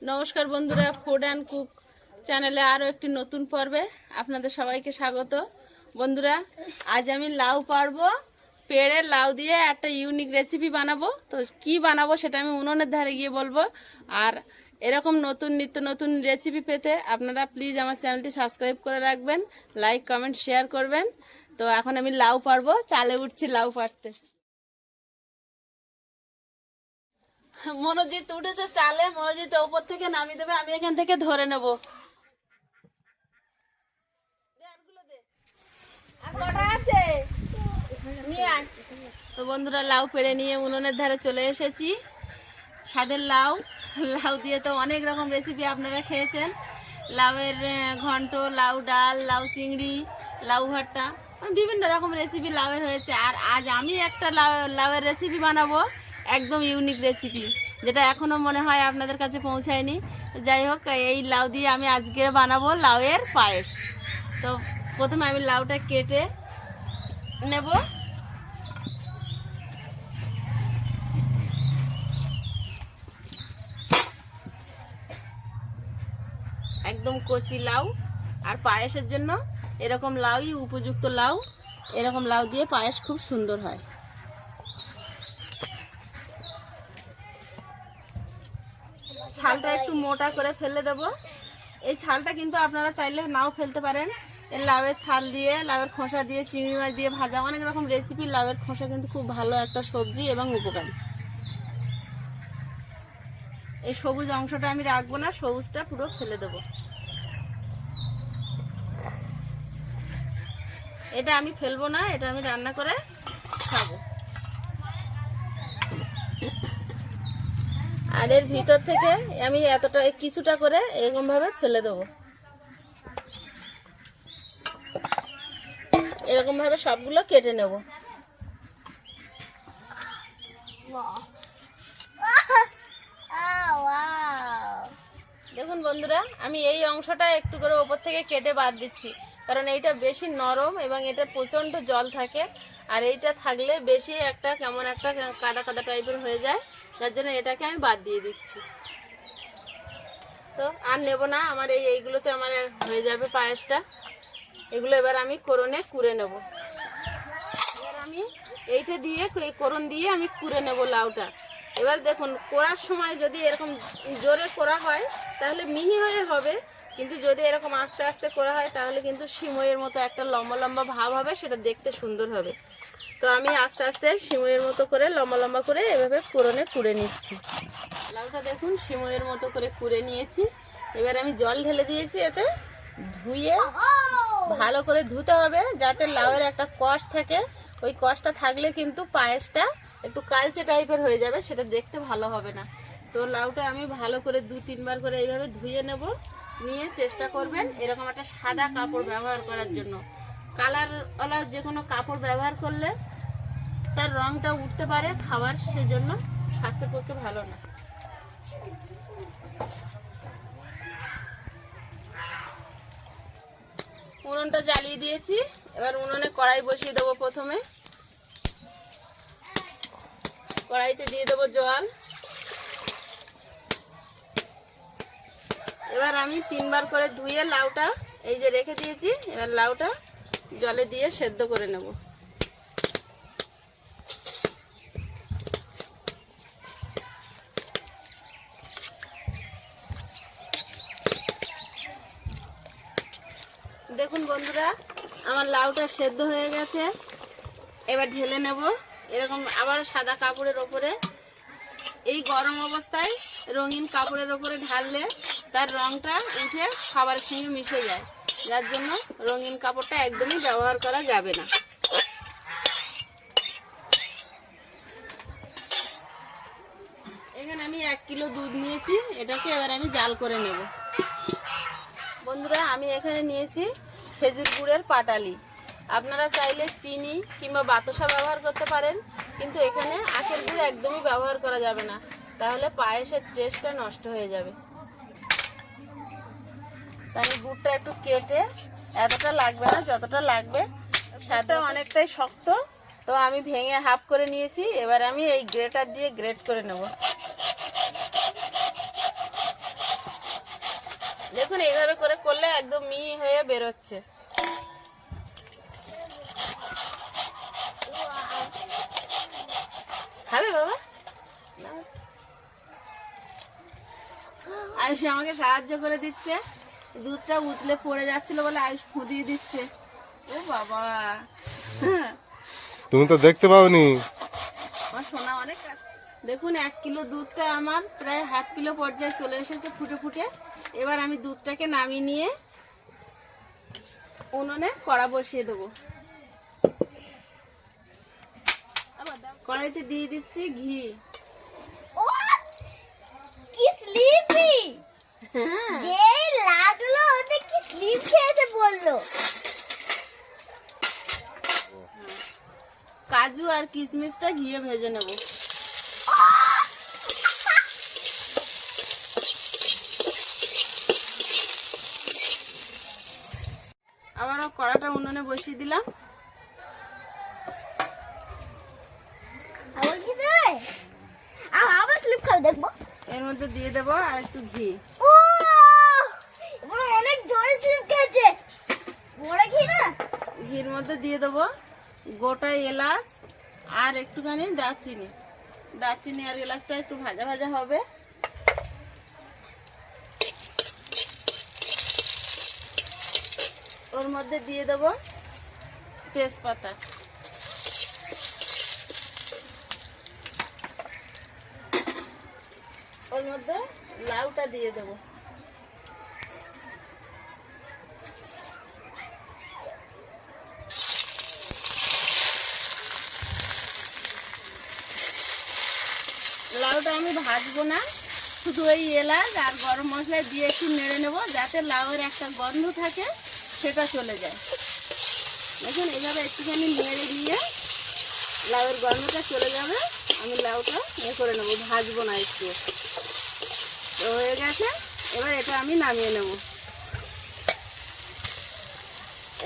নমস্কার বন্ধুরা, food and cook চ্যানেলে আরও একটি নতুন পর্বে আপনাদের সবাইকে স্বাগত। বন্ধুরা, আজ আমি লাউ পাড়বো। পেড়ে লাউ দিয়ে একটা ইউনিক রেসিপি বানাবো। তো কি বানাবো সেটা আমি উনুনের ধারে গিয়ে বলবো। আর এরকম নতুন নিত্য নতুন রেসিপি পেতে আপনারা প্লিজ আমার চ্যানেলটি সাবস্ক্রাইব করে রাখবেন, লাইক কমেন্ট শেয়ার করবেন। তো এখন আমি লাউ পাড়বো, চালে উঠছি লাউ পাড়তে। মনোজিৎ উঠেছে চালে, মনোজিৎ ওপর থেকে নামিয়ে দেবে, আমি এখান থেকে ধরে নেব। তো বন্ধুরা, লাউ পেড়ে নিয়ে উনুনের ধারে চলে এসেছি। স্বাদের লাউ, লাউ দিয়ে তো অনেক রকম রেসিপি আপনারা খেয়েছেন। লাউয়ের ঘন্ট, লাউ ডাল, লাউ চিংড়ি, লাউ ভর্তা, বিভিন্ন রকম রেসিপি লাউয়ের হয়েছে। আর আজ আমি একটা লাউয়ের রেসিপি বানাবো, একদম ইউনিক রেসিপি, যেটা এখনো মনে হয় আপনাদের কাছে পৌঁছায়নি। যাই হোক, এই লাউ দিয়ে আমি আজকে বানাবো লাউয়ের পায়েস। তো প্রথমে আমি লাউটা কেটে নেব। একদম কচি লাউ, আর পায়েসের জন্য এরকম লাউই উপযুক্ত লাউ। এরকম লাউ দিয়ে পায়েস খুব সুন্দর হয়। ছালটা একটু মোটা করে ফেলে দেব। এই ছালটা কিন্তু আপনারা চাইলে নাও ফেলতে পারেন। এই লাউয়ের ছাল দিয়ে, লাউয়ের খোসা দিয়ে, চিংড়ি মাছ দিয়ে ভাজা অনেক রকম রেসিপি। লাউয়ের খোসা কিন্তু খুব ভালো একটা সবজি এবং উপকারী। এই সবুজ অংশটা আমি রাখবো না, সবুজটা পুরো ফেলে দেব। এটা আমি ফেলবো না, এটা আমি রান্না করে খাবো। আর এর ভিতর থেকে আমি এতটা কিছুটা করে এরকম ভাবে ফেলে দেবো। এরকম ভাবে সবগুলো কেটে নেব। দেখুন বন্ধুরা, আমি এই অংশটা একটু করে ওপর থেকে কেটে বাদ দিচ্ছি, কারণ এইটা বেশি নরম এবং এটা প্রচন্ড জল থাকে। আর এইটা থাকলে বেশি একটা কেমন একটা কাদা কাদা টাইপের হয়ে যায়, যার জন্য এটাকে আমি বাদ দিয়ে দিচ্ছি। তো আর নেব না, আমার এইগুলোতে আমার হয়ে যাবে পায়েসটা। এগুলো এবার আমি কোরনে কুড়ে নেব। এবার আমি এইটা দিয়ে, এই কোরন দিয়ে আমি কুড়ে নেব লাউটা। এবার দেখুন, কোড়ার সময় যদি এরকম জোরে কোড়া হয় তাহলে মিহি হয়ে হবে, কিন্তু যদি এরকম আস্তে আস্তে কোড়া হয় তাহলে কিন্তু সিমইয়ের মতো একটা লম্বা লম্বা ভাব হবে, সেটা দেখতে সুন্দর হবে। তো আমি আস্তে আস্তে সিমইয়ের মতো করে লম্বা লম্বা করে এভাবে কোরনে কুড়ে নিচ্ছি। লাউটা দেখুন সিমইয়ের মতো করে কুড়ে নিয়েছি। এবার আমি জল ঢেলে দিয়েছি, এতে ধুয়ে ভালো করে ধুতে হবে, যাতে লাউয়ের একটা কষ থাকে। ওই কষটা থাকলে কিন্তু পায়েসটা একটু কালচে টাইপের হয়ে যাবে, সেটা দেখতে ভালো হবে না। তো লাউটা আমি ভালো করে 2-3 বার করে এইভাবে ধুয়ে নেব। নিয়ে চেষ্টা করবেন এরকম একটা সাদা কাপড় ব্যবহার করার জন্য। কালারওয়ালা যে কোনো কাপড় ব্যবহার করলে তার রংটা উঠতে পারে খাবার, সেজন্য স্বাস্থ্যের পক্ষে ভালো না। উনুনটা জ্বালিয়ে দিয়েছি। এবার উনুনে কড়াই বসিয়ে দেবো। প্রথমে কড়াইতে দিয়ে দেবো জল। এবার আমি 3 বার করে ধুয়ে লাউটা এই যে রেখে দিয়েছি, এবার লাউটা জলে দিয়ে সেদ্ধ করে নেব। দেখুন বন্ধুরা, আমার লাউটা সেদ্ধ হয়ে গেছে। এবার ঢেলে নেব এরকম আবার সাদা কাপড়ের ওপরে। এই গরম অবস্থায় রঙিন কাপড়ের ওপরে ঢাললে তার রংটা উঠে খাবার সঙ্গে মিশে যায়, যার জন্য রঙিন কাপড়টা একদমই ব্যবহার করা যাবে না। এখানে আমি 1 কিলো দুধ নিয়েছি, এটাকে এবার আমি জাল করে নেব। বন্ধুরা, আমি এখানে নিয়েছি খেজুর গুড়ের পাটালি। আপনারা চাইলে চিনি কিংবা বাতাসা ব্যবহার করতে পারেন, কিন্তু এখানে আখের গুড় একদমই ব্যবহার করা যাবে না, তাহলে পায়েসের টেস্টটা নষ্ট হয়ে যাবে। তাই গুড়টা একটু কেটে, এতটা লাগবে না, যতটা লাগবে। স্বাদটা অনেকটাই শক্ত, তো আমি ভেঙে হাফ করে নিয়েছি। এবার আমি এই গ্রেটার দিয়ে গ্রেট করে নেব। দেখুন এইভাবে করে করলে একদম মিহি হয়ে বেরোচ্ছে। খাবে বাবা? আয়ুষ আমাকে সাহায্য করে দিচ্ছে। দুধটা উতলে পড়ে যাচ্ছিল বলে আয়ুষ ফুদিয়ে দিচ্ছে। ও বাবা, তুমি তো দেখতে পাওনি। আমার সোনা অনেক। দেখুন 1 কিলো দুধটা আমার প্রায় হাফ কিলো পর্যায়ে চলে এসেছে ফুটে ফুটে। এবার আমি দুধটাকে নামিয়ে নিয়ে উনুনে কড়া বসিয়ে দেবো। কড়াইতে দিয়ে দিচ্ছি ঘি। কি স্লিপি! যে লাগলো ওতে কি স্লিপ খেয়েছে বললো। কাজু আর কিশমিশটা ঘিয়ে ভেজে নেব। আবারও কড়াটা উনুনে বসিয়ে দিলাম। আবার কি দেবে? আবার স্লিপ খাবে দেখবো। এর মধ্যে দিয়ে দেবো আর একটু ঘি। ও এবার অনেক জোরে স্লিপ খেয়েছে। বড় ঘি না? ঘির মধ্যে দিয়ে দেবো গোটা এলাচ আর একটুখানি দারচিনি। দারচিনি আর এলাচটা একটু ভাজা ভাজা হবে। ওর মধ্যে দিয়ে দেবো তেজপাতা। ওর মধ্যে লাউটা দিয়ে দেবো। লাউটা আমি ভাজবো না, শুধু ওই এলাচ আর গরম মশলা দিয়ে একটু নেড়ে নেবো, যাতে লাউয়ের একটা গন্ধ থাকে সেটা চলে যায়। দেখুন এইভাবে একটুখানি নেড়ে নিয়ে লাউয়ের গন্ধটা চলে যাবে। আমি লাউটা করে নেবো, ভাজবো না একটু। তো হয়ে গেছে, এবার এটা আমি নামিয়ে নেব।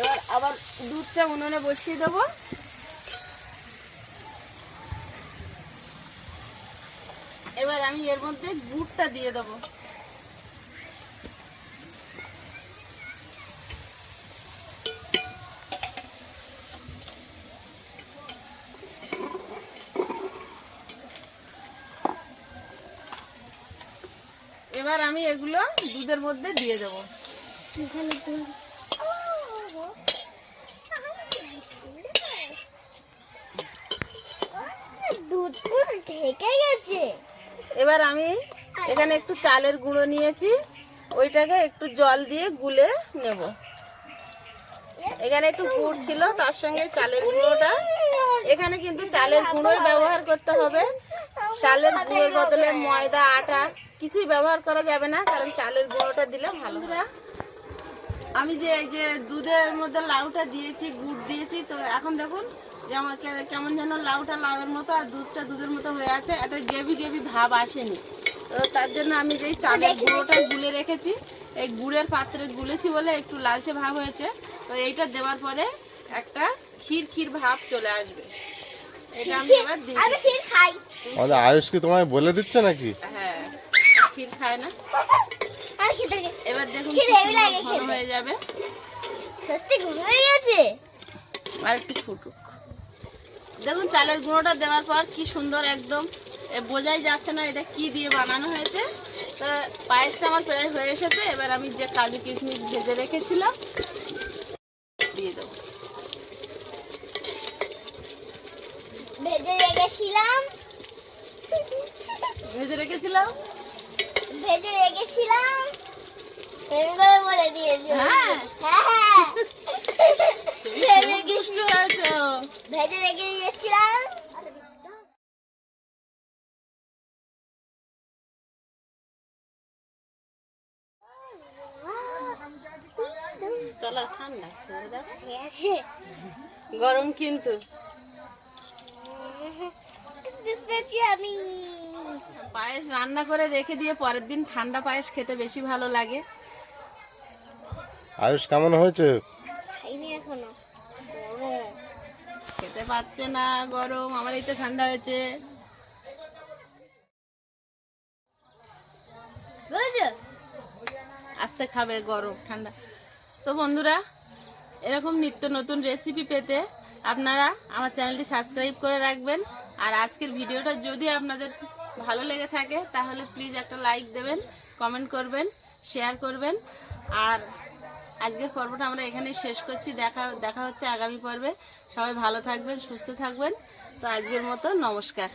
এবার আবার দুধটা উনুনে বসিয়ে দেবো। এবার আমি এর মধ্যে গুড়টা দিয়ে দেবো। এবার আমি এগুলো দুধের মধ্যে দিয়ে দেবো। দুধ পুরো ঢেকে গেছে। এবার আমি এখানে একটু চালের গুঁড়ো নিয়েছি, ওইটাকে একটু জল দিয়ে গুলে নেব। এখানে একটু গুড় ছিল, তার সঙ্গে চালের গুঁড়োটা। এখানে কিন্তু চালের গুঁড়োই ব্যবহার করতে হবে। চালের গুঁড়োর বদলে ময়দা, আটা কিছুই ব্যবহার করা যাবে না, কারণ চালের গুঁড়োটা দিলে ভালো। আমি যে এই যে দুধের মধ্যে লাউটা দিয়েছি, গুড় দিয়েছি, তো এখন দেখুন যে আমাকে কেমন যেন লাউটা লাউয়ের মতো আর দুধটা দুধের মতো হয়ে আছে। একটা গ্রেভি গ্রেভি ভাব আসেনি। তো তার জন্য আমি যেই চালের গুঁড়োটা গুলে রেখেছি, এই গুড়ের পাত্রে গুলেছি বলে একটু লালচে ভাব হয়েছে। তো এইটা দেওয়ার পরে একটা ক্ষীর ক্ষীর ভাব চলে আসবে। এটা আমি এবার দিই। আমি ক্ষীর খাই। আমাদের আয়ুষ কি তোমায় বলে দিচ্ছে নাকি? হ্যাঁ, ক্ষীর খায় না। আর খেতে এবার দেখুন ক্ষীর হেভি লাগে ঘন হয়ে যাবে। সত্যি ঘন হয়ে গেছে। আর একটু ফুটুক। দেখুন চালের গুঁড়োটা দেওয়ার পর কি সুন্দর, একদম বোঝাই যাচ্ছে না এটা কি দিয়ে বানানো হয়েছে। তো পায়েসটা আমার প্রায় হয়ে এসেছে। এবার আমি যে কাজু কিশমিশ ভেজে রেখেছিলাম দিয়ে দেবো। ভেজে রেখেছিলাম ভেজে রেখেছিলাম ভেজে রেখেছিলাম এগুলো বলে দিয়েছি। হ্যাঁ হ্যাঁ দুষ্টু আছো। ভেজে রেখে দিয়েছিলাম। তলা ঠান্ডা ঠিক আছে। গরম কিন্তু আমি পায়েস রান্না করে রেখে দিয়ে পরের দিন ঠান্ডা পায়েস খেতে বেশি ভালো লাগে। আয়ুষ কেমন হয়েছে? খাইনি এখনো। খেতে খেতে পারছে না, গরম, আমার এইটা ঠান্ডা হয়েছে। বুঝেছো? আস্তে খাবে, গরম ঠান্ডা। তো বন্ধুরা, এরকম নিত্য নতুন রেসিপি পেতে আপনারা আমার চ্যানেলটি সাবস্ক্রাইব করে রাখবেন। আর আজকের ভিডিওটা যদি আপনাদের ভালো লেগে থাকে তাহলে প্লিজ একটা লাইক দেবেন, কমেন্ট করবেন, শেয়ার করবেন। আর আজকের পর্বটা আমরা এখানেই শেষ করছি। দেখা হচ্ছে আগামী পর্বে। সবাই ভালো থাকবেন, সুস্থ থাকবেন। তো আজকের মতো নমস্কার।